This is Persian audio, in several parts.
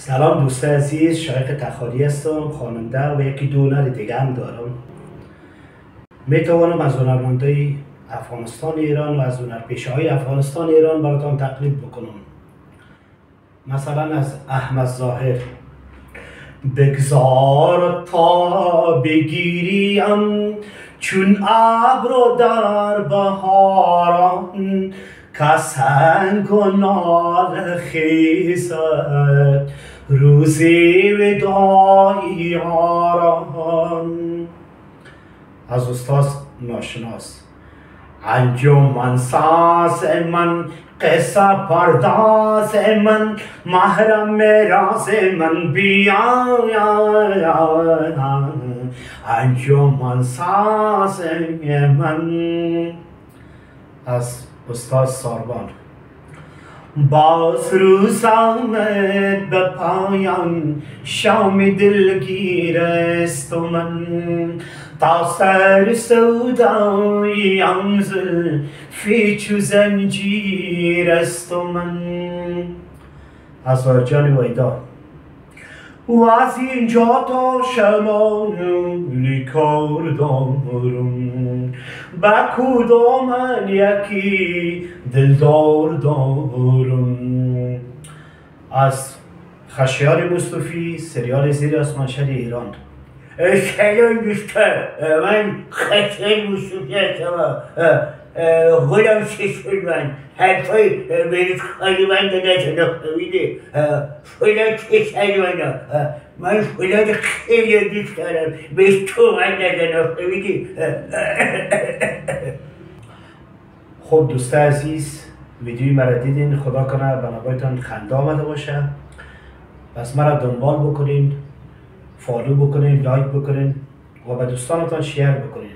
سلام دوستان عزیز، شایق تخالی هستم، خواننده و یکی دو هنر دیگه هم دارم. میتوانم از هنرمندای افغانستان ایران و از هنرپیشه‌های افغانستان ایران براتان تقلید بکنم. مثلا از احمد ظاهر. بگذار تا بگیریم چون ابر در بهاران، که سنگ و ناله خیزد روزی وداع یاران. از استاد ناشناس. انجمن ساز من، قصه پرداز من، محرم راز من بیا. انجمن ساز من. از استاد ساربان. باز روز آمد به پایان، شام دلگیر است و من تا سر سودای آن زلفی چو زنجیر است و من. از مرجان ویدا. و از اینجا تا شمال کار دارم، به کدام یکی دلدار دارم. از خشیار مصطفی، سریال زیر آسمانشهر ایران. سلام دوستان، من خشیار مصطفی هستم. غلام سلمان حرفای بریز خالی من داده نفهمیده. فلان چه سلمانا، من فلان خیلی دوست دارم، بهش تو من داده نفهمیده. خب دوستان عزیز، ویدیوی مرا دیدین، خدا کنه به نوایتان خنده آمده باشه. پس مرا دنبال بکنین، فالو بکنین، لایک بکنین و به دوستانتان شیر بکنین.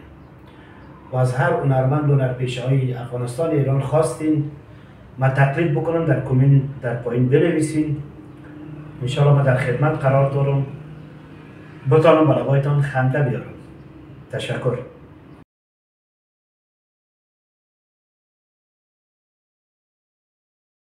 و از هر هنرمند و هنرپیشه‌های افغانستان ایران خواستین ما تقلید بکنم، در کامنت در پایین بنویسین. انشاءالله ما در خدمت قرار دارم، بتانم به نوایتان خنده بیارم. تشکر.